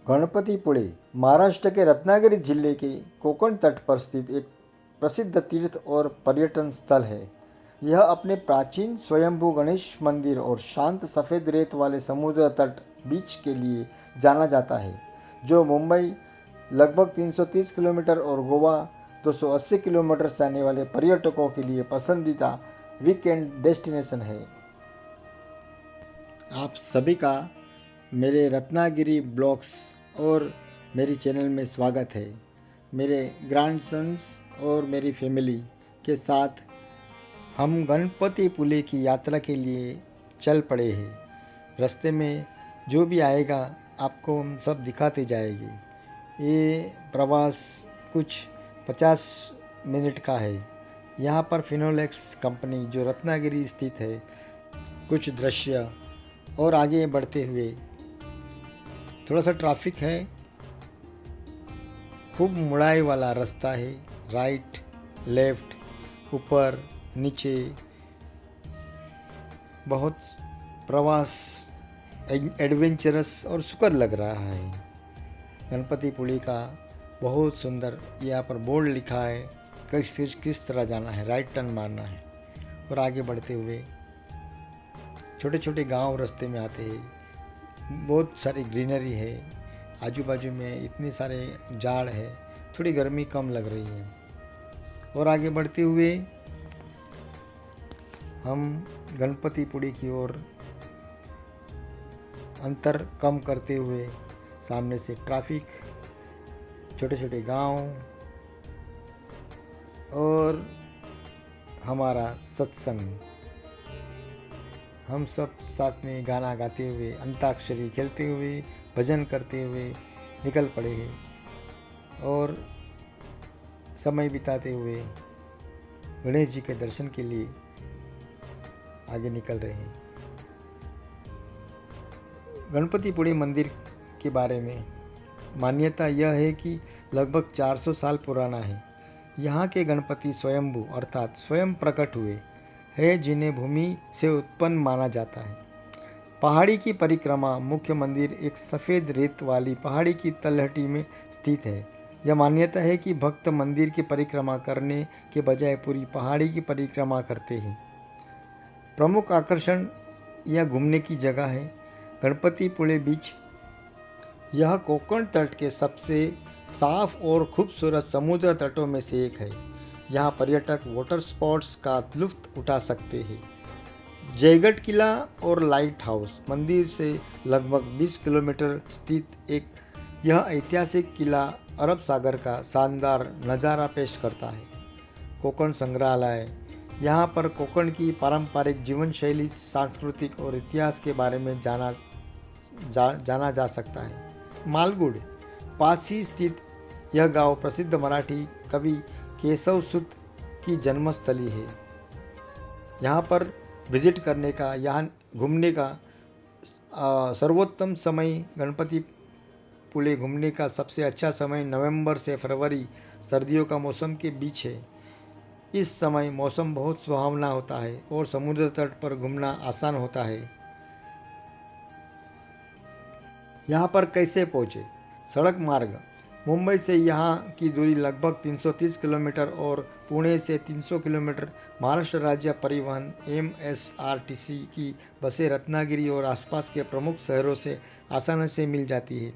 गणपतिपुळे महाराष्ट्र के रत्नागिरी जिले के कोकण तट पर स्थित एक प्रसिद्ध तीर्थ और पर्यटन स्थल है। यह अपने प्राचीन स्वयंभू गणेश मंदिर और शांत सफ़ेद रेत वाले समुद्र तट बीच के लिए जाना जाता है, जो मुंबई लगभग 330 किलोमीटर और गोवा 280 किलोमीटर से आने वाले पर्यटकों के लिए पसंदीदा वीकेंड डेस्टिनेशन है। आप सभी का मेरे रत्नागिरी ब्लॉग्स और मेरी चैनल में स्वागत है। मेरे ग्रैंडसन्स और मेरी फैमिली के साथ हम गणपतिपुले की यात्रा के लिए चल पड़े हैं। रास्ते में जो भी आएगा आपको हम सब दिखाते जाएंगे। ये प्रवास कुछ 50 मिनट का है। यहाँ पर फिनोलेक्स कंपनी जो रत्नागिरी स्थित है, कुछ दृश्य और आगे बढ़ते हुए थोड़ा सा ट्रैफिक है, खूब मुड़ाई वाला रास्ता है, राइट लेफ्ट ऊपर नीचे, बहुत प्रवास एडवेंचरस और सुखद लग रहा है। गणपतिपुले का बहुत सुंदर यहाँ पर बोर्ड लिखा है किस तरह जाना है, राइट टर्न मारना है। और आगे बढ़ते हुए छोटे छोटे गांव रास्ते में आते हैं, बहुत सारी ग्रीनरी है, आजू बाजू में इतने सारे झाड़ है, थोड़ी गर्मी कम लग रही है। और आगे बढ़ते हुए हम गणपतिपुले की ओर अंतर कम करते हुए सामने से ट्रैफिक, छोटे छोटे गांव और हमारा सत्संग, हम सब साथ में गाना गाते हुए, अंताक्षरी खेलते हुए, भजन करते हुए निकल पड़े हैं और समय बिताते हुए गणेश जी के दर्शन के लिए आगे निकल रहे हैं। गणपतिपुले मंदिर के बारे में मान्यता यह है कि लगभग 400 साल पुराना है। यहाँ के गणपति स्वयंभू अर्थात स्वयं प्रकट हुए है, जिन्हें भूमि से उत्पन्न माना जाता है। पहाड़ी की परिक्रमा मुख्य मंदिर एक सफ़ेद रेत वाली पहाड़ी की तलहटी में स्थित है। यह मान्यता है कि भक्त मंदिर की परिक्रमा करने के बजाय पूरी पहाड़ी की परिक्रमा करते हैं। प्रमुख आकर्षण यह घूमने की जगह है गणपतिपुले बीच। यह कोकण तट के सबसे साफ और खूबसूरत समुद्र तटों में से एक है। यहाँ पर्यटक वाटर स्पॉट्स का लुत्फ उठा सकते हैं। जयगढ़ किला और लाइट हाउस मंदिर से लगभग 20 किलोमीटर स्थित यह ऐतिहासिक किला अरब सागर का शानदार नज़ारा पेश करता है। कोकण संग्रहालय, यहाँ पर कोकण की पारंपरिक जीवन शैली, सांस्कृतिक और इतिहास के बारे में जाना जा सकता है। मालगुड पास ही स्थित यह गांव प्रसिद्ध मराठी कवि केशव सूत की जन्मस्थली है। यहाँ पर विजिट करने का, यहाँ घूमने का सर्वोत्तम समय, गणपतिपुले घूमने का सबसे अच्छा समय नवंबर से फरवरी सर्दियों का मौसम के बीच है। इस समय मौसम बहुत सुहावना होता है और समुद्र तट पर घूमना आसान होता है। यहाँ पर कैसे पहुँचे? सड़क मार्ग, मुंबई से यहाँ की दूरी लगभग 330 किलोमीटर और पुणे से 300 किलोमीटर। महाराष्ट्र राज्य परिवहन MSRTC की बसें रत्नागिरी और आसपास के प्रमुख शहरों से आसानी से मिल जाती है।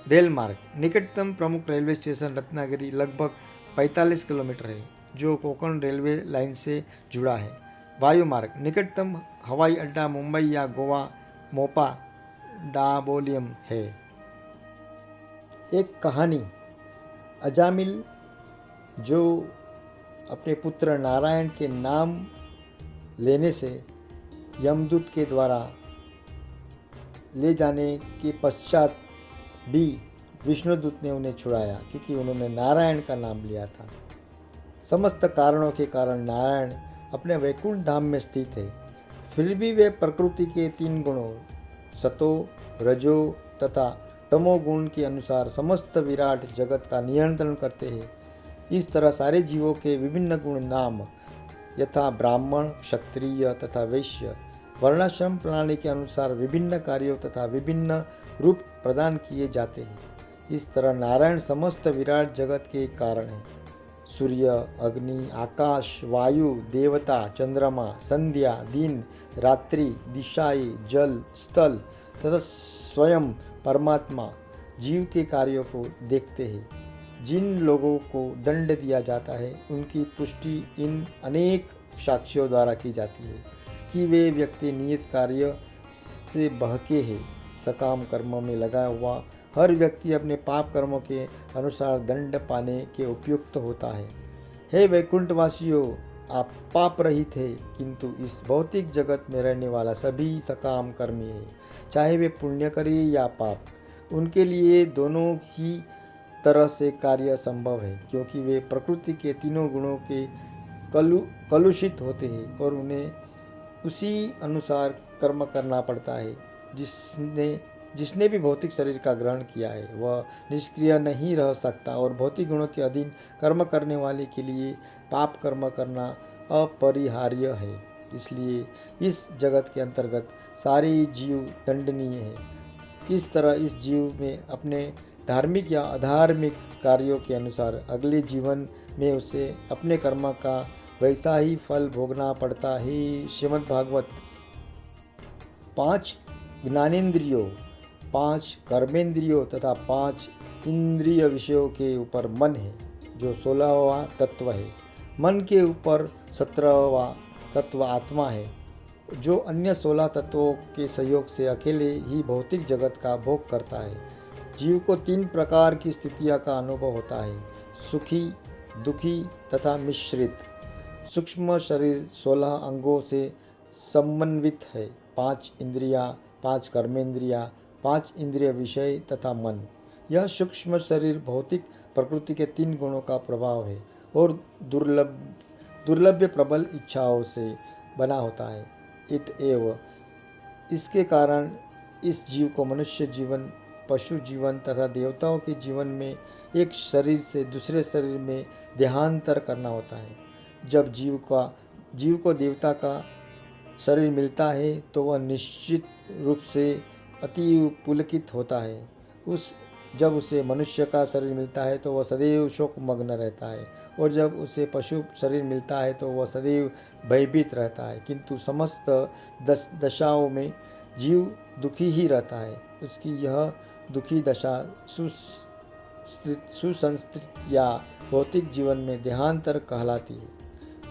रेल मार्ग, निकटतम प्रमुख रेलवे स्टेशन रत्नागिरी लगभग 45 किलोमीटर है, जो कोंकण रेलवे लाइन से जुड़ा है। वायु मार्ग, निकटतम हवाई अड्डा मुंबई या गोवा मोपा डाबोलियम है। एक कहानी, अजामिल जो अपने पुत्र नारायण के नाम लेने से यमदूत के द्वारा ले जाने के पश्चात भी विष्णुदूत ने उन्हें छुड़ाया, क्योंकि उन्होंने नारायण का नाम लिया था। समस्त कारणों के कारण नारायण अपने वैकुंठ धाम में स्थित है, फिर भी वे प्रकृति के 3 गुणों सतो, रजो तथा तमोगुण के अनुसार समस्त विराट जगत का नियंत्रण करते हैं। इस तरह सारे जीवों के विभिन्न गुण नाम यथा ब्राह्मण, क्षत्रिय तथा वैश्य वर्णाश्रम प्रणाली के अनुसार विभिन्न कार्यों तथा विभिन्न रूप प्रदान किए जाते हैं। इस तरह नारायण समस्त विराट जगत के कारण हैं। सूर्य, अग्नि, आकाश, वायु, देवता, चंद्रमा, संध्या, दिन, रात्रि, दिशाएं, जल, स्थल तथा स्वयं परमात्मा जीव के कार्यों को देखते हैं। जिन लोगों को दंड दिया जाता है उनकी पुष्टि इन अनेक साक्ष्यों द्वारा की जाती है कि वे व्यक्ति नियत कार्य से बहके हैं। सकाम कर्मों में लगा हुआ हर व्यक्ति अपने पाप कर्मों के अनुसार दंड पाने के उपयुक्त होता है। हे वैकुंठवासियों, आप पाप रहित हैं, किंतु इस भौतिक जगत में रहने वाला सभी सकाम कर्मी है, चाहे वे पुण्य करे या पाप। उनके लिए दोनों ही तरह से कार्य संभव है, क्योंकि वे प्रकृति के तीनों गुणों के कलुषित होते हैं और उन्हें उसी अनुसार कर्म करना पड़ता है। जिसने भी भौतिक शरीर का ग्रहण किया है वह निष्क्रिय नहीं रह सकता और भौतिक गुणों के अधीन कर्म करने वाले के लिए पाप कर्म करना अपरिहार्य है। इसलिए इस जगत के अंतर्गत सारे जीव दंडनीय है। इस तरह इस जीव में अपने धार्मिक या अधार्मिक कार्यों के अनुसार अगले जीवन में उसे अपने कर्म का वैसा ही फल भोगना पड़ता है। श्रीमद् भागवत। 5 ज्ञानेंद्रियों, 5 कर्मेंद्रियों तथा 5 इंद्रिय विषयों के ऊपर मन है, जो 16वां तत्व है। मन के ऊपर 17वां तत्व आत्मा है, जो अन्य 16 तत्वों के सहयोग से अकेले ही भौतिक जगत का भोग करता है। जीव को 3 प्रकार की स्थितियों का अनुभव होता है, सुखी, दुखी तथा मिश्रित। सूक्ष्म शरीर 16 अंगों से समन्वित है, 5 इंद्रियां, 5 कर्मेंद्रियां, 5 इंद्रिय विषय तथा मन। यह सूक्ष्म शरीर भौतिक प्रकृति के 3 गुणों का प्रभाव है और दुर्लभ प्रबल इच्छाओं से बना होता है। इतएव इसके कारण इस जीव को मनुष्य जीवन, पशु जीवन तथा देवताओं के जीवन में एक शरीर से दूसरे शरीर में देहांतर करना होता है। जब जीव को देवता का शरीर मिलता है तो वह निश्चित रूप से अति पुलकित होता है। जब उसे मनुष्य का शरीर मिलता है तो वह सदैव शोकमग्न रहता है, और जब उसे पशु शरीर मिलता है तो वह सदैव भयभीत रहता है। किंतु समस्त दशाओं में जीव दुखी ही रहता है। उसकी यह दुखी दशा सुसंस्कृत या भौतिक जीवन में देहांतर कहलाती है।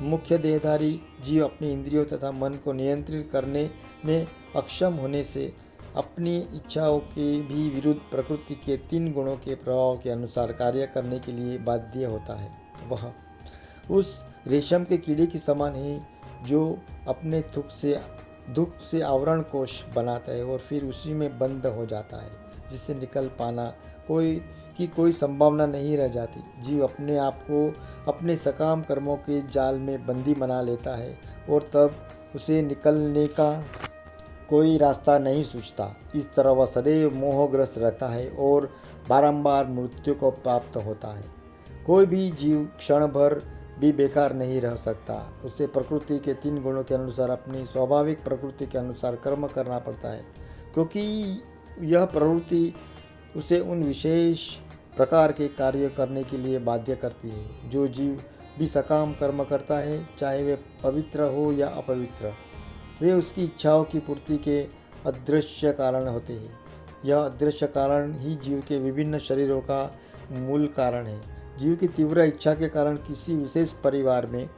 मुख्य देहधारी जीव अपनी इंद्रियों तथा मन को नियंत्रित करने में अक्षम होने से अपनी इच्छाओं के भी विरुद्ध प्रकृति के 3 गुणों के प्रभाव के अनुसार कार्य करने के लिए बाध्य होता है। वह उस रेशम के कीड़े के समान है जो अपने दुख से आवरण कोश बनाता है और फिर उसी में बंद हो जाता है, जिससे निकल पाना कोई संभावना नहीं रह जाती। जीव अपने आप को अपने सकाम कर्मों के जाल में बंदी बना लेता है और तब उसे निकलने का कोई रास्ता नहीं सूझता। इस तरह वह सदैव मोहग्रस्त रहता है और बारंबार मृत्यु को प्राप्त होता है। कोई भी जीव क्षण भर भी बेकार नहीं रह सकता। उसे प्रकृति के 3 गुणों के अनुसार अपनी स्वाभाविक प्रकृति के अनुसार कर्म करना पड़ता है, क्योंकि यह प्रवृत्ति उसे उन विशेष प्रकार के कार्य करने के लिए बाध्य करती है। जो जीव भी सकाम कर्म करता है, चाहे वे पवित्र हो या अपवित्र, वे उसकी इच्छाओं की पूर्ति के अदृश्य कारण होते हैं। यह अदृश्य कारण ही जीव के विभिन्न शरीरों का मूल कारण है। जीव की तीव्र इच्छा के कारण किसी विशेष परिवार में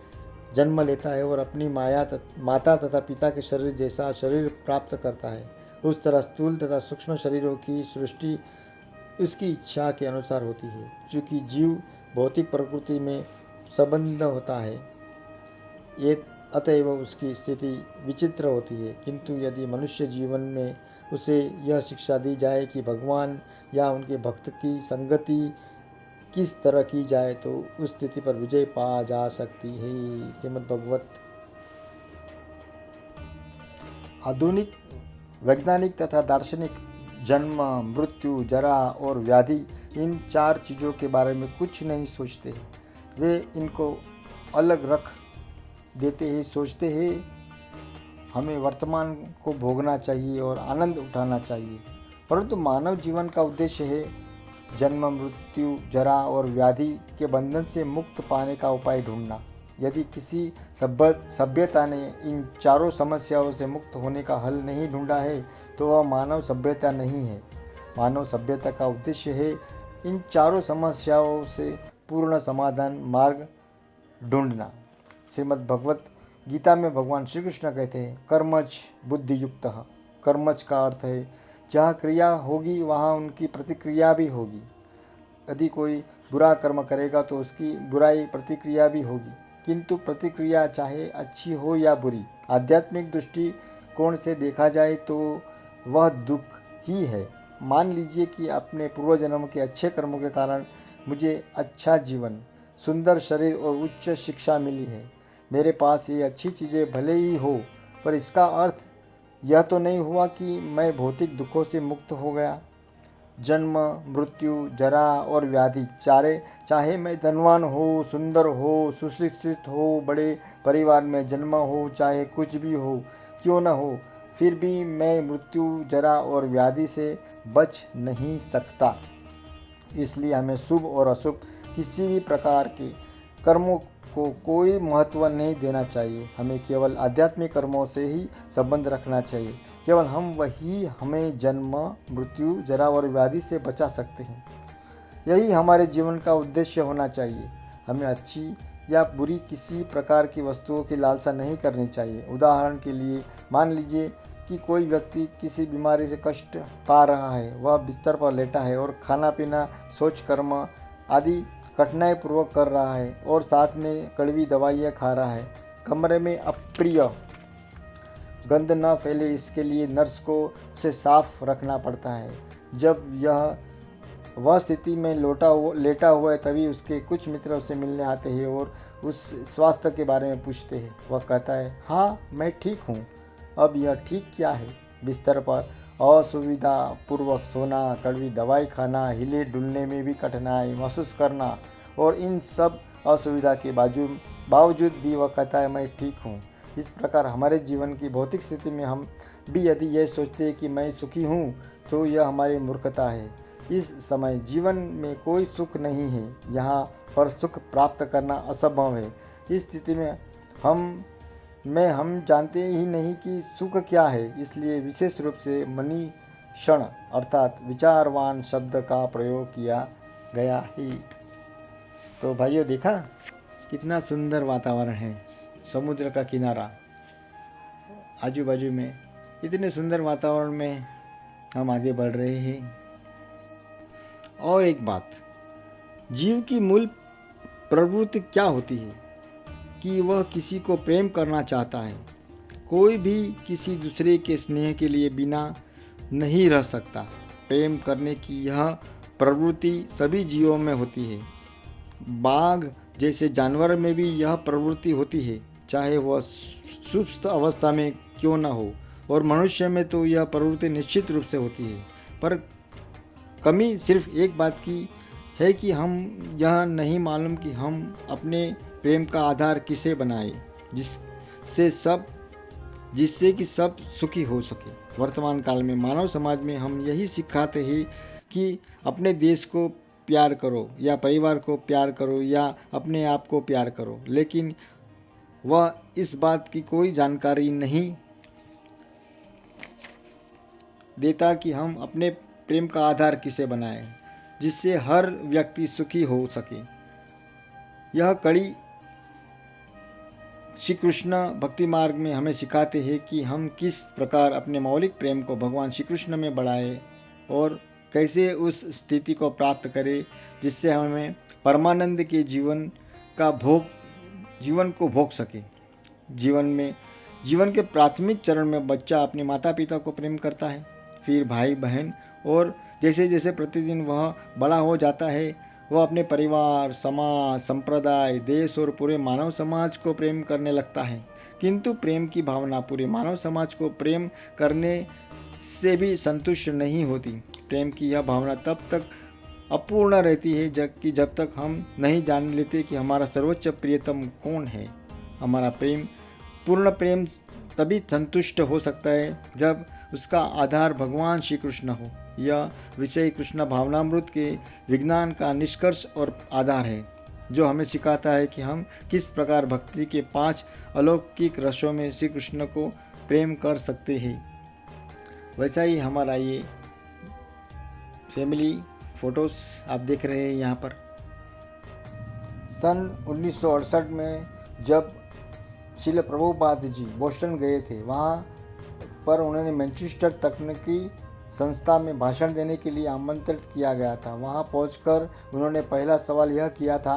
जन्म लेता है और अपनी माता तथा पिता के शरीर जैसा शरीर प्राप्त करता है। उस तरह स्थूल तथा सूक्ष्म शरीरों की सृष्टि इसकी इच्छा के अनुसार होती है। चूँकि जीव भौतिक प्रकृति में संबंध होता है, ये अतएव उसकी स्थिति विचित्र होती है। किंतु यदि मनुष्य जीवन में उसे यह शिक्षा दी जाए कि भगवान या उनके भक्त की संगति किस तरह की जाए तो उस स्थिति पर विजय पा जा सकती है। श्रीमद् भागवत। आधुनिक वैज्ञानिक तथा दार्शनिक जन्म, मृत्यु, जरा और व्याधि, इन 4 चीज़ों के बारे में कुछ नहीं सोचते। वे इनको अलग रख देते हैं। सोचते हैं हमें वर्तमान को भोगना चाहिए और आनंद उठाना चाहिए। परंतु मानव जीवन का उद्देश्य है जन्म, मृत्यु, जरा और व्याधि के बंधन से मुक्त पाने का उपाय ढूंढना। यदि किसी सभ्यता ने इन चारों समस्याओं से मुक्त होने का हल नहीं ढूंढा है तो वह मानव सभ्यता नहीं है। मानव सभ्यता का उद्देश्य है इन चारों समस्याओं से पूर्ण समाधान मार्ग ढूंढना। श्रीमद् भगवत गीता में भगवान श्री कृष्ण कहते हैं, कर्मज बुद्धि युक्त। कर्मज का अर्थ है जहाँ क्रिया होगी वहाँ उनकी प्रतिक्रिया भी होगी। यदि कोई बुरा कर्म करेगा तो उसकी बुराई प्रतिक्रिया भी होगी, किंतु प्रतिक्रिया चाहे अच्छी हो या बुरी, आध्यात्मिक दृष्टिकोण से देखा जाए तो वह दुख ही है। मान लीजिए कि अपने पूर्वजन्म के अच्छे कर्मों के कारण मुझे अच्छा जीवन, सुंदर शरीर और उच्च शिक्षा मिली है। मेरे पास ये अच्छी चीज़ें भले ही हो, पर इसका अर्थ यह तो नहीं हुआ कि मैं भौतिक दुखों से मुक्त हो गया। जन्म, मृत्यु, जरा और व्याधि चाहे मैं धनवान हो, सुंदर हो, सुशिक्षित हो, बड़े परिवार में जन्मा हो, चाहे कुछ भी हो क्यों न हो, फिर भी मैं मृत्यु, जरा और व्याधि से बच नहीं सकता। इसलिए हमें शुभ और अशुभ किसी भी प्रकार के कर्मों को कोई महत्व नहीं देना चाहिए। हमें केवल आध्यात्मिक कर्मों से ही संबंध रखना चाहिए। केवल वही हमें जन्म, मृत्यु, जरा और व्याधि से बचा सकते हैं। यही हमारे जीवन का उद्देश्य होना चाहिए। हमें अच्छी या बुरी किसी प्रकार की वस्तुओं की लालसा नहीं करनी चाहिए। उदाहरण के लिए मान लीजिए कि कोई व्यक्ति किसी बीमारी से कष्ट पा रहा है, वह बिस्तर पर लेटा है और खाना पीना, शौच कर्म आदि कठिनाई पूर्वक कर रहा है और साथ में कड़वी दवाइयाँ खा रहा है। कमरे में अप्रिय गंध न फैले इसके लिए नर्स को उसे साफ रखना पड़ता है। जब वह स्थिति में लेटा हुआ है तभी उसके कुछ मित्र उसे मिलने आते हैं और उस स्वास्थ्य के बारे में पूछते हैं। वह कहता है, हाँ मैं ठीक हूँ। अब यह ठीक क्या है? बिस्तर पर असुविधा पूर्वक सोना, कड़वी दवाई खाना, हिले डुलने में भी कठिनाई महसूस करना और इन सब असुविधा के बावजूद भी वह कहता है मैं ठीक हूँ। इस प्रकार हमारे जीवन की भौतिक स्थिति में हम भी यदि यह सोचते हैं कि मैं सुखी हूँ तो यह हमारी मूर्खता है। इस समय जीवन में कोई सुख नहीं है, यहाँ पर सुख प्राप्त करना असंभव है। इस स्थिति में हम जानते ही नहीं कि सुख क्या है। इसलिए विशेष रूप से मनीषण अर्थात विचारवान शब्द का प्रयोग किया गया है। तो भाइयों, देखा कितना सुंदर वातावरण है, समुद्र का किनारा, आजू बाजू में इतने सुंदर वातावरण में हम आगे बढ़ रहे हैं। और एक बात, जीव की मूल प्रवृत्ति क्या होती है कि वह किसी को प्रेम करना चाहता है। कोई भी किसी दूसरे के स्नेह के लिए बिना नहीं रह सकता। प्रेम करने की यह प्रवृत्ति सभी जीवों में होती है। बाघ जैसे जानवर में भी यह प्रवृत्ति होती है, चाहे वह सुप्त अवस्था में क्यों न हो, और मनुष्य में तो यह प्रवृत्ति निश्चित रूप से होती है। पर कमी सिर्फ एक बात की है कि हम यह नहीं मालूम कि हम अपने प्रेम का आधार किसे बनाए जिससे कि सब सुखी हो सके। वर्तमान काल में मानव समाज में हम यही सिखाते हैं कि अपने देश को प्यार करो या परिवार को प्यार करो या अपने आप को प्यार करो, लेकिन वह इस बात की कोई जानकारी नहीं देता कि हम अपने प्रेम का आधार किसे बनाएं जिससे हर व्यक्ति सुखी हो सके। यह कड़ी श्री कृष्ण भक्ति मार्ग में हमें सिखाते हैं कि हम किस प्रकार अपने मौलिक प्रेम को भगवान श्री कृष्ण में बढ़ाएं और कैसे उस स्थिति को प्राप्त करें जिससे हमें परमानंद के जीवन को भोग सके। जीवन के प्राथमिक चरण में बच्चा अपने माता पिता को प्रेम करता है, फिर भाई बहन, और जैसे जैसे प्रतिदिन वह बड़ा हो जाता है वह अपने परिवार, समाज, संप्रदाय, देश और पूरे मानव समाज को प्रेम करने लगता है। किंतु प्रेम की भावना पूरे मानव समाज को प्रेम करने से भी संतुष्ट नहीं होती। प्रेम की यह भावना तब तक अपूर्ण रहती है जब तक हम नहीं जान लेते कि हमारा सर्वोच्च प्रियतम कौन है। हमारा पूर्ण प्रेम तभी संतुष्ट हो सकता है जब उसका आधार भगवान श्री कृष्ण हो। यह विषय कृष्ण भावनामृत के विज्ञान का निष्कर्ष और आधार है, जो हमें सिखाता है कि हम किस प्रकार भक्ति के 5 अलौकिक रसों में श्री कृष्ण को प्रेम कर सकते हैं। वैसा ही हमारा ये फैमिली फ़ोटोज़ आप देख रहे हैं यहाँ पर। सन 1968 में जब श्रील प्रभुपाद जी बोस्टन गए थे, वहाँ पर उन्होंने मैनचेस्टर तकनीकी संस्था में भाषण देने के लिए आमंत्रित किया गया था। वहाँ पहुंचकर उन्होंने पहला सवाल यह किया था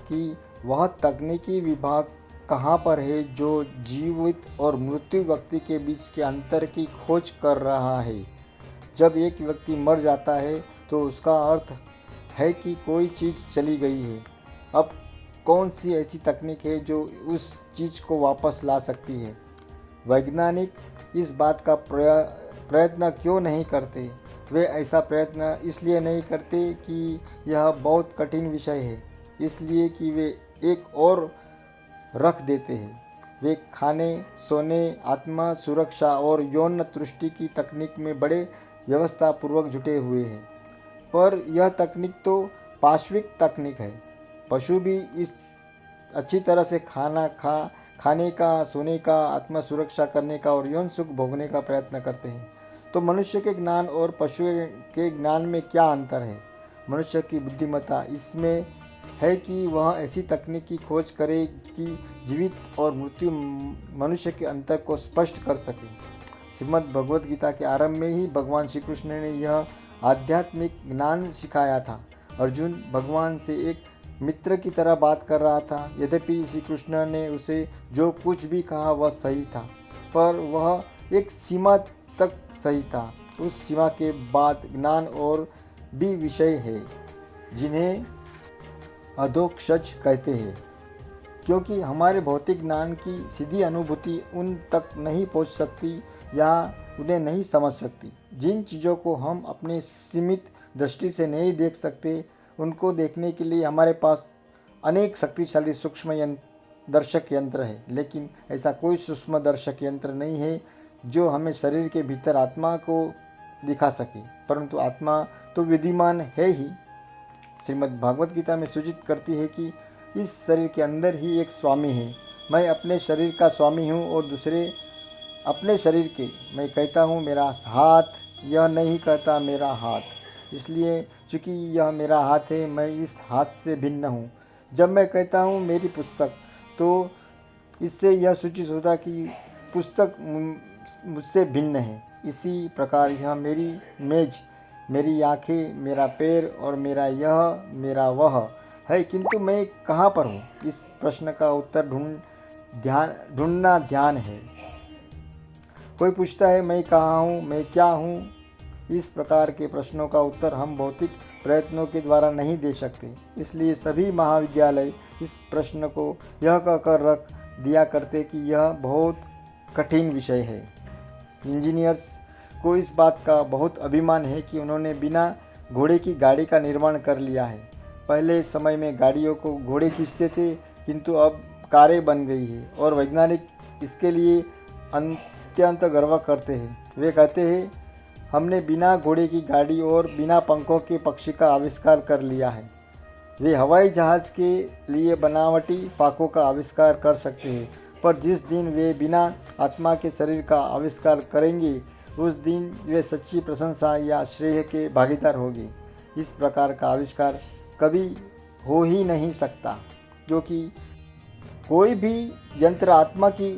कि वह तकनीकी विभाग कहाँ पर है जो जीवित और मृत्यु व्यक्ति के बीच के अंतर की खोज कर रहा है। जब एक व्यक्ति मर जाता है तो उसका अर्थ है कि कोई चीज़ चली गई है। अब कौन सी ऐसी तकनीक है जो उस चीज़ को वापस ला सकती है? वैज्ञानिक इस बात का प्रयत्न क्यों नहीं करते? वे ऐसा प्रयत्न इसलिए नहीं करते कि यह बहुत कठिन विषय है, इसलिए कि वे एक और रख देते हैं। वे खाने, सोने, आत्मा सुरक्षा और यौन तुष्टि की तकनीक में बड़े व्यवस्थापूर्वक जुटे हुए हैं। पर यह तकनीक तो पाश्विक तकनीक है। पशु भी इस अच्छी तरह से खाने का, सोने का, आत्मा सुरक्षा करने का और यौन सुख भोगने का प्रयत्न करते हैं। तो मनुष्य के ज्ञान और पशु के ज्ञान में क्या अंतर है? मनुष्य की बुद्धिमत्ता इसमें है कि वह ऐसी तकनीक की खोज करे कि जीवित और मृत्यु मनुष्य के अंतर को स्पष्ट कर सके। श्रीमद् भगवद गीता के आरंभ में ही भगवान श्री कृष्ण ने यह आध्यात्मिक ज्ञान सिखाया था। अर्जुन भगवान से एक मित्र की तरह बात कर रहा था। यद्यपि श्री कृष्ण ने उसे जो कुछ भी कहा वह सही था, पर वह एक सीमा तक सही था। उस सीमा के बाद ज्ञान और भी विषय है जिन्हें अधोक्षज कहते हैं, क्योंकि हमारे भौतिक ज्ञान की सीधी अनुभूति उन तक नहीं पहुंच सकती या उन्हें नहीं समझ सकती। जिन चीज़ों को हम अपने सीमित दृष्टि से नहीं देख सकते, उनको देखने के लिए हमारे पास अनेक शक्तिशाली सूक्ष्म दर्शक यंत्र है, लेकिन ऐसा कोई सूक्ष्म दर्शक यंत्र नहीं है जो हमें शरीर के भीतर आत्मा को दिखा सके। परंतु आत्मा तो विद्यमान है ही। श्रीमद् भागवत गीता में सूचित करती है कि इस शरीर के अंदर ही एक स्वामी है। मैं अपने शरीर का स्वामी हूँ और दूसरे अपने शरीर के। मैं कहता हूँ मेरा हाथ, यह नहीं कहता मेरा हाथ। इसलिए चूँकि यह मेरा हाथ है, मैं इस हाथ से भिन्न हूँ। जब मैं कहता हूँ मेरी पुस्तक, तो इससे यह सूचित होता कि पुस्तक मुझसे भिन्न है। इसी प्रकार यह मेरी मेज, मेरी आँखें, मेरा पैर और मेरा यह, मेरा वह है, किंतु मैं कहाँ पर हूँ? इस प्रश्न का उत्तर ढूंढना ध्यान है। कोई पूछता है मैं कहाँ हूँ, मैं क्या हूँ? इस प्रकार के प्रश्नों का उत्तर हम भौतिक प्रयत्नों के द्वारा नहीं दे सकते। इसलिए सभी महाविद्यालय इस प्रश्न को यह कहकर रख दिया करते कि यह बहुत कठिन विषय है। इंजीनियर्स को इस बात का बहुत अभिमान है कि उन्होंने बिना घोड़े की गाड़ी का निर्माण कर लिया है। पहले समय में गाड़ियों को घोड़े खींचते थे, किंतु अब कारें बन गई है और वैज्ञानिक इसके लिए अत्यंत गर्व करते हैं। वे कहते हैं हमने बिना घोड़े की गाड़ी और बिना पंखों के पक्षी का आविष्कार कर लिया है। वे हवाई जहाज़ के लिए बनावटी पाकों का आविष्कार कर सकते हैं, पर जिस दिन वे बिना आत्मा के शरीर का आविष्कार करेंगे, उस दिन वे सच्ची प्रशंसा या श्रेय के भागीदार होंगे। इस प्रकार का आविष्कार कभी हो ही नहीं सकता, क्योंकि कोई भी यंत्र आत्मा की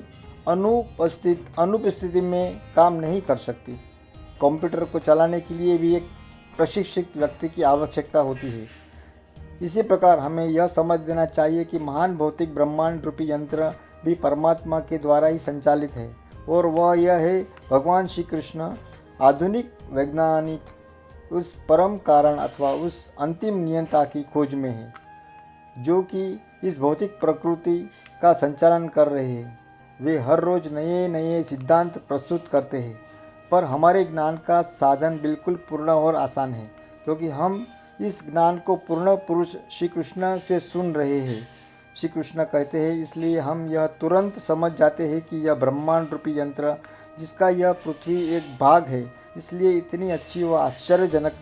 अनुपस्थिति में काम नहीं कर सकती। कंप्यूटर को चलाने के लिए भी एक प्रशिक्षित व्यक्ति की आवश्यकता होती है। इसी प्रकार हमें यह समझ देना चाहिए कि महान भौतिक ब्रह्मांड रूपी यंत्र भी परमात्मा के द्वारा ही संचालित है, और वह यह है भगवान श्री कृष्ण। आधुनिक वैज्ञानिक उस परम कारण अथवा उस अंतिम नियंता की खोज में है, जो कि इस भौतिक प्रकृति का संचालन कर रहे हैं। वे हर रोज़ नए नए सिद्धांत प्रस्तुत करते हैं, पर हमारे ज्ञान का साधन बिल्कुल पूर्ण और आसान है, क्योंकि हम इस ज्ञान को पूर्ण पुरुष श्री कृष्ण से सुन रहे हैं। श्री कृष्ण कहते हैं, इसलिए हम यह तुरंत समझ जाते हैं कि यह ब्रह्मांड रूपी यंत्र, जिसका यह पृथ्वी एक भाग है, इसलिए इतनी अच्छी व आश्चर्यजनक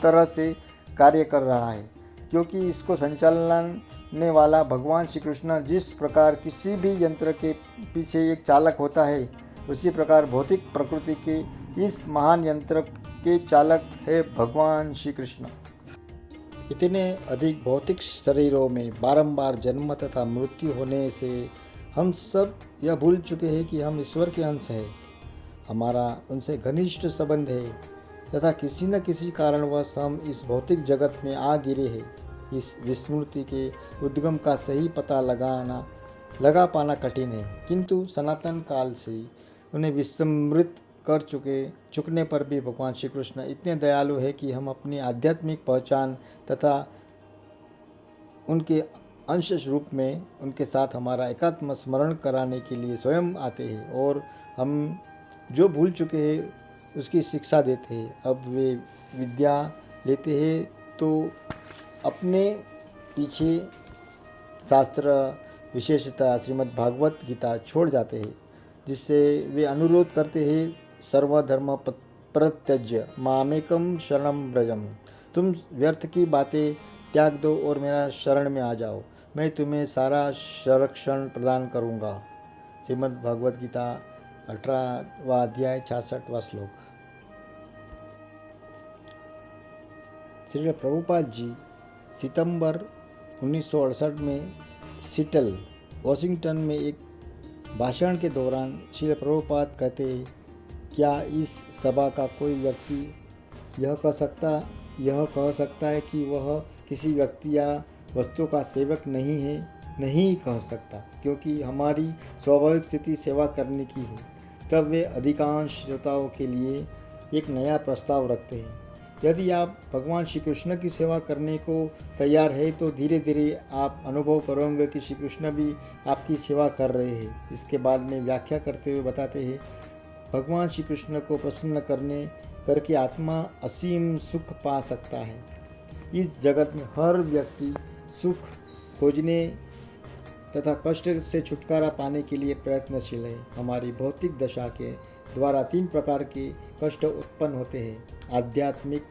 तरह से कार्य कर रहा है, क्योंकि इसको संचालने वाला भगवान श्री कृष्ण जिस प्रकार किसी भी यंत्र के पीछे एक चालक होता है, उसी प्रकार भौतिक प्रकृति के इस महान यंत्र के चालक है भगवान श्री कृष्ण। इतने अधिक भौतिक शरीरों में बारंबार जन्म तथा मृत्यु होने से हम सब यह भूल चुके हैं कि हम ईश्वर के अंश हैं। हमारा उनसे घनिष्ठ संबंध है तथा किसी न किसी कारणवश हम इस भौतिक जगत में आ गिरे हैं। इस विस्मृति के उद्गम का सही पता लगा पाना कठिन है, किंतु सनातन काल से उन्हें विस्मृत कर चुकने पर भी भगवान श्री कृष्ण इतने दयालु है कि हम अपनी आध्यात्मिक पहचान तथा उनके अंश रूप में उनके साथ हमारा एकात्म स्मरण कराने के लिए स्वयं आते हैं और हम जो भूल चुके हैं उसकी शिक्षा देते हैं। अब वे विद्या लेते हैं तो अपने पीछे शास्त्र विशेषतः श्रीमद् भागवत गीता छोड़ जाते हैं, जिससे वे अनुरोध करते हैं सर्वधर्म परित्यज्य मामेकम शरणम व्रजम। तुम व्यर्थ की बातें त्याग दो और मेरा शरण में आ जाओ, मैं तुम्हें सारा संरक्षण प्रदान करूँगा। श्रीमद् भागवत गीता 18वां अध्याय 66वां श्लोक। श्री प्रभुपाद जी सितंबर 1968 में सिटल वॉशिंगटन में एक भाषण के दौरान श्री प्रभुपाद कहते हैं, क्या इस सभा का कोई व्यक्ति यह कह सकता है कि वह किसी व्यक्ति या वस्तु का सेवक नहीं है? नहीं कह सकता, क्योंकि हमारी स्वाभाविक स्थिति सेवा करने की है। तब वे अधिकांश श्रोताओं के लिए एक नया प्रस्ताव रखते हैं। यदि आप भगवान श्री कृष्ण की सेवा करने को तैयार है तो धीरे धीरे आप अनुभव करोगे कि श्री कृष्ण भी आपकी सेवा कर रहे हैं। इसके बाद में व्याख्या करते हुए बताते हैं, भगवान श्री कृष्ण को प्रसन्न करके आत्मा असीम सुख पा सकता है। इस जगत में हर व्यक्ति सुख खोजने तथा कष्ट से छुटकारा पाने के लिए प्रयत्नशील है। हमारी भौतिक दशा के द्वारा 3 प्रकार के कष्ट उत्पन्न होते हैं, आध्यात्मिक,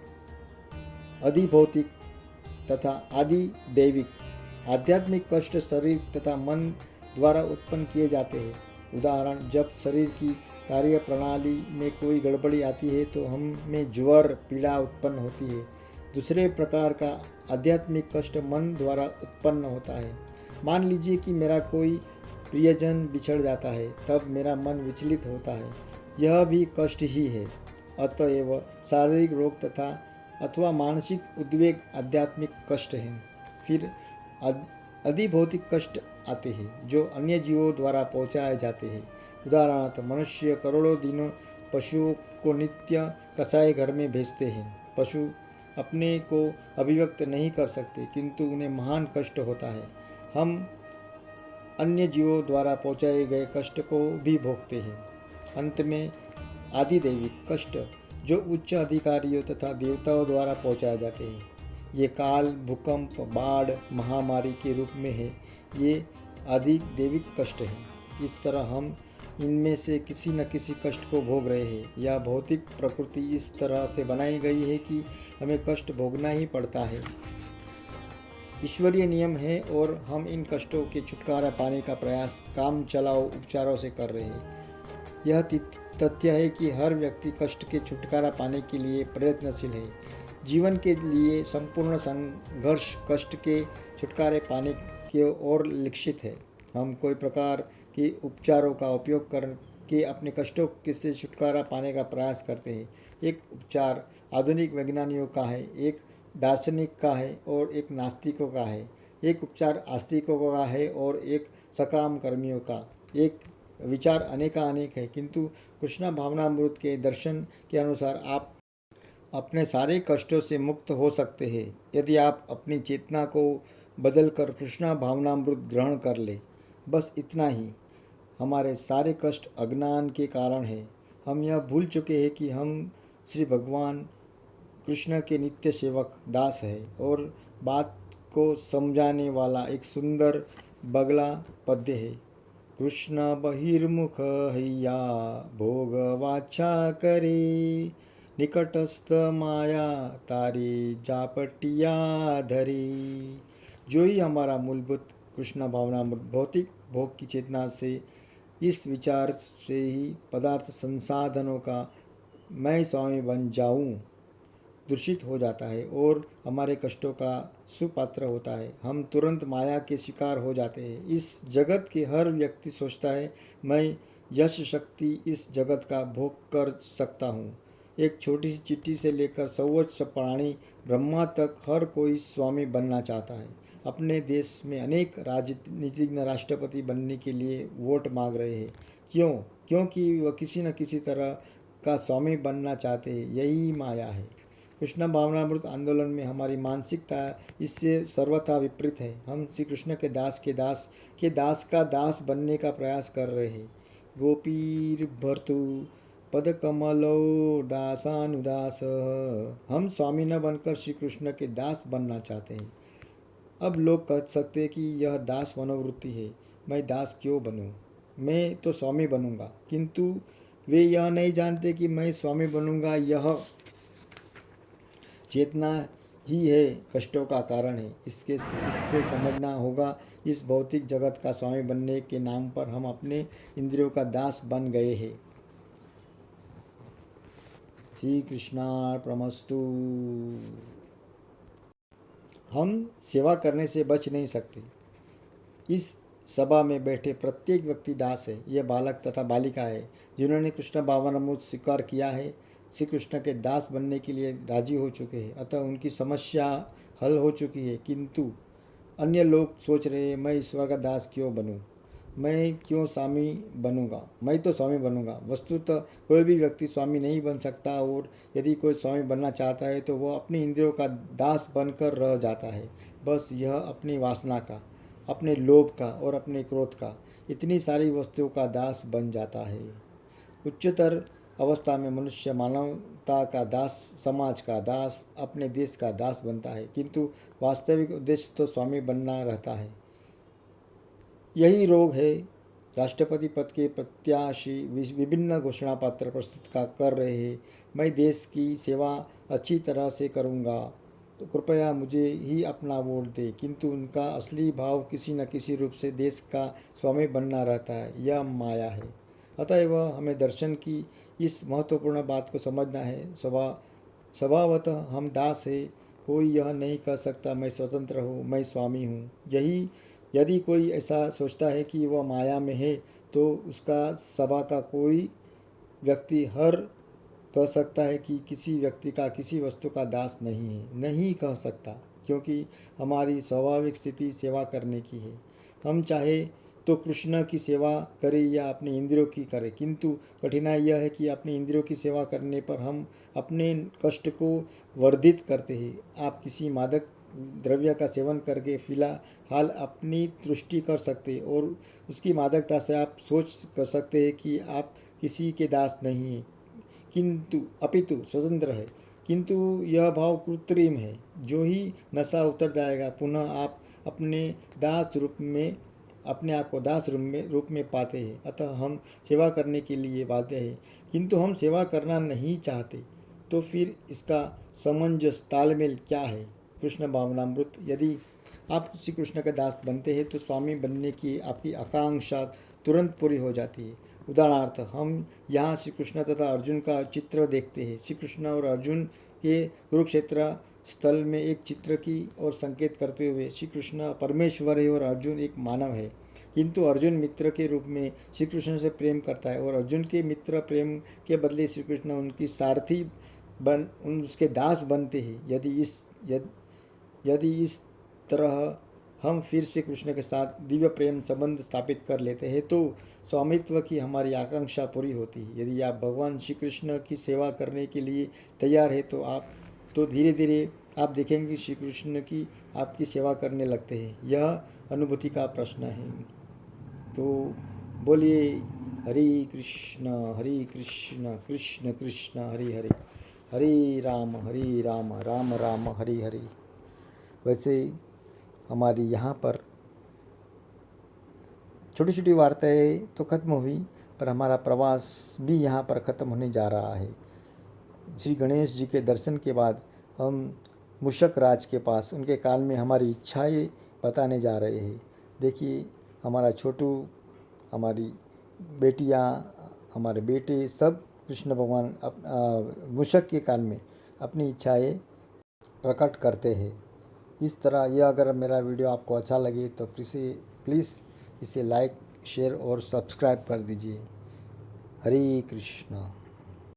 अधिभौतिक तथा आदिदैविक। आध्यात्मिक कष्ट शरीर तथा मन द्वारा उत्पन्न किए जाते हैं। उदाहरण, जब शरीर की कार्य प्रणाली में कोई गड़बड़ी आती है तो हम में ज्वर पीड़ा उत्पन्न होती है। दूसरे प्रकार का आध्यात्मिक कष्ट मन द्वारा उत्पन्न होता है। मान लीजिए कि मेरा कोई प्रियजन बिछड़ जाता है, तब मेरा मन विचलित होता है। यह भी कष्ट ही है। अतएव शारीरिक रोग तथा अथवा मानसिक उद्वेग आध्यात्मिक कष्ट हैं। फिर अधिभौतिक कष्ट आते हैं जो अन्य जीवों द्वारा पहुँचाए जाते हैं। उदाहरणार्थ, मनुष्य करोड़ों दिनों पशुओं को नित्य कसाई घर में भेजते हैं। पशु अपने को अभिव्यक्त नहीं कर सकते, किंतु उन्हें महान कष्ट होता है। हम अन्य जीवों द्वारा पहुँचाए गए कष्ट को भी भोगते हैं। अंत में आदिदैविक कष्ट जो उच्च अधिकारियों तथा देवताओं द्वारा पहुँचाए जाते हैं। ये काल, भूकंप, बाढ़, महामारी के रूप में है। ये आदिदैविक कष्ट हैं। इस तरह हम इनमें से किसी न किसी कष्ट को भोग रहे हैं। यह भौतिक प्रकृति इस तरह से बनाई गई है कि हमें कष्ट भोगना ही पड़ता है। ईश्वरीय नियम है और हम इन कष्टों के छुटकारा पाने का प्रयास काम चलाओ उपचारों से कर रहे हैं। यह तथ्य है कि हर व्यक्ति कष्ट के छुटकारा पाने के लिए प्रयत्नशील है। जीवन के लिए संपूर्ण संघर्ष कष्ट के छुटकारे पाने की ओर लक्षित है। हम कोई प्रकार के उपचारों का उपयोग करके अपने कष्टों से छुटकारा पाने का प्रयास करते हैं। एक उपचार आधुनिक वैज्ञानिकों का है, एक दार्शनिक का है और एक नास्तिकों का है। एक उपचार आस्तिकों का है और एक सकाम कर्मियों का। एक विचार अनेक है, किंतु कृष्ण भावनामृत के दर्शन के अनुसार आप अपने सारे कष्टों से मुक्त हो सकते हैं यदि आप अपनी चेतना को बदलकर कृष्ण भावनामृत ग्रहण कर ले। बस इतना ही। हमारे सारे कष्ट अज्ञान के कारण है। हम यह भूल चुके हैं कि हम श्री भगवान कृष्ण के नित्य सेवक दास है। और बात को समझाने वाला एक सुंदर बगला पद्य है। कृष्ण बहिर्मुख हैया भोग वाछा करे, निकटस्थ माया तारी जापटिया धरी। जो ही हमारा मूलभूत कृष्ण भावना भौतिक भोग की चेतना से, इस विचार से ही पदार्थ संसाधनों का मैं स्वामी बन जाऊं दूषित हो जाता है और हमारे कष्टों का सुपात्र होता है। हम तुरंत माया के शिकार हो जाते हैं। इस जगत के हर व्यक्ति सोचता है मैं यश शक्ति इस जगत का भोग कर सकता हूँ। एक छोटी सी चिट्ठी से लेकर सर्वोच्च प्राणी ब्रह्मा तक हर कोई स्वामी बनना चाहता है। अपने देश में अनेक राजनीतिज्ञ राष्ट्रपति बनने के लिए वोट मांग रहे हैं। क्यों? क्योंकि वह किसी न किसी तरह का स्वामी बनना चाहते हैं। यही माया है। कृष्ण भावनामृत आंदोलन में हमारी मानसिकता इससे सर्वथा विपरीत है। हम श्री कृष्ण के दास का दास बनने का प्रयास कर रहे हैं। गोपीर भर्तु पद कमलो दासानुदास। हम स्वामी न बनकर श्री कृष्ण के दास बनना चाहते हैं। अब लोग कह सकते हैं कि यह दास मनोवृत्ति है। मैं दास क्यों बनूं? मैं तो स्वामी बनूंगा। किंतु वे यह नहीं जानते कि मैं स्वामी बनूंगा यह चेतना ही है कष्टों का कारण है। इससे समझना होगा इस भौतिक जगत का स्वामी बनने के नाम पर हम अपने इंद्रियों का दास बन गए हैं। श्री कृष्णार्पणमस्तु। हम सेवा करने से बच नहीं सकते। इस सभा में बैठे प्रत्येक व्यक्ति दास है। यह बालक तथा बालिका है जिन्होंने कृष्ण भावनामृत स्वीकार किया है, श्री कृष्ण के दास बनने के लिए राजी हो चुके हैं। अतः उनकी समस्या हल हो चुकी है। किंतु अन्य लोग सोच रहे हैं मैं ईश्वर का दास क्यों बनूं? मैं क्यों स्वामी बनूंगा? मैं तो स्वामी बनूंगा। वस्तुतः कोई भी व्यक्ति स्वामी नहीं बन सकता, और यदि कोई स्वामी बनना चाहता है तो वह अपनी इंद्रियों का दास बनकर रह जाता है। बस यह अपनी वासना का, अपने लोभ का और अपने क्रोध का, इतनी सारी वस्तुओं का दास बन जाता है। उच्चतर अवस्था में मनुष्य मानवता का दास, समाज का दास, अपने देश का दास बनता है। किंतु वास्तविक उद्देश्य तो स्वामी बनना रहता है। यही रोग है। राष्ट्रपति पद के प्रत्याशी विभिन्न घोषणा पत्र प्रस्तुत कर रहे हैं। मैं देश की सेवा अच्छी तरह से करूंगा तो कृपया मुझे ही अपना वोट दे। किंतु उनका असली भाव किसी न किसी रूप से देश का स्वामी बनना रहता है। यह माया है। अतएव हमें दर्शन की इस महत्वपूर्ण बात को समझना है। स्वभावतः हम दास है। कोई यह नहीं कह सकता मैं स्वतंत्र हूँ, मैं स्वामी हूँ। यदि कोई ऐसा सोचता है कि वह माया में है तो उसका सभा का कोई व्यक्ति हर कह सकता है कि किसी व्यक्ति का किसी वस्तु का दास नहीं है। नहीं कह सकता, क्योंकि हमारी स्वाभाविक स्थिति सेवा करने की है। हम चाहे तो कृष्ण की सेवा करें या अपने इंद्रियों की करें, किंतु कठिनाई यह है कि अपने इंद्रियों की सेवा करने पर हम अपने कष्ट को वर्धित करते हैं। आप किसी मादक द्रव्य का सेवन करके फिलहाल अपनी तुष्टि कर सकते हैं और उसकी मादकता से आप सोच कर सकते हैं कि आप किसी के दास नहीं हैं, किंतु अपितु स्वतंत्र है। किंतु यह भाव कृत्रिम है। जो ही नशा उतर जाएगा पुनः आप अपने आप को दास रूप में पाते हैं। अतः हम सेवा करने के लिए बाध्य हैं, किंतु हम सेवा करना नहीं चाहते। तो फिर इसका समंजस तालमेल क्या है? कृष्ण भावनामृत। यदि आप श्री कृष्ण का दास बनते हैं तो स्वामी बनने की आपकी आकांक्षा तुरंत पूरी हो जाती है। उदाहरणार्थ हम यहाँ श्री कृष्ण तथा अर्जुन का चित्र देखते हैं। श्री कृष्ण और अर्जुन के कुरुक्षेत्र स्थल में एक चित्र की और संकेत करते हुए श्री कृष्ण परमेश्वर है और अर्जुन एक मानव है। किंतु अर्जुन मित्र के रूप में श्री कृष्ण से प्रेम करता है और अर्जुन के मित्र प्रेम के बदले श्री कृष्ण उनकी सारथी उसके दास बनते हैं। यदि इस तरह हम फिर से कृष्ण के साथ दिव्य प्रेम संबंध स्थापित कर लेते हैं तो स्वामित्व की हमारी आकांक्षा पूरी होती है। यदि आप भगवान श्री कृष्ण की सेवा करने के लिए तैयार है तो धीरे धीरे आप देखेंगे कि श्री कृष्ण की आपकी सेवा करने लगते हैं। यह अनुभूति का प्रश्न है। तो बोलिए हरि कृष्ण कृष्ण कृष्ण हरि हरि, हरि राम राम राम हरि हरि। वैसे हमारी यहाँ पर छोटी छोटी वार्ताएं तो खत्म हुई, पर हमारा प्रवास भी यहाँ पर ख़त्म होने जा रहा है। श्री गणेश जी के दर्शन के बाद हम मूषक राज के पास उनके कान में हमारी इच्छाएं बताने जा रहे हैं। देखिए, हमारा छोटू, हमारी बेटियां, हमारे बेटे सब कृष्ण भगवान मूषक के कान में अपनी इच्छाएं प्रकट करते हैं। इस तरह यह अगर मेरा वीडियो आपको अच्छा लगे तो प्लीज़ इसे लाइक, शेयर और सब्सक्राइब कर दीजिए। हरे कृष्णा।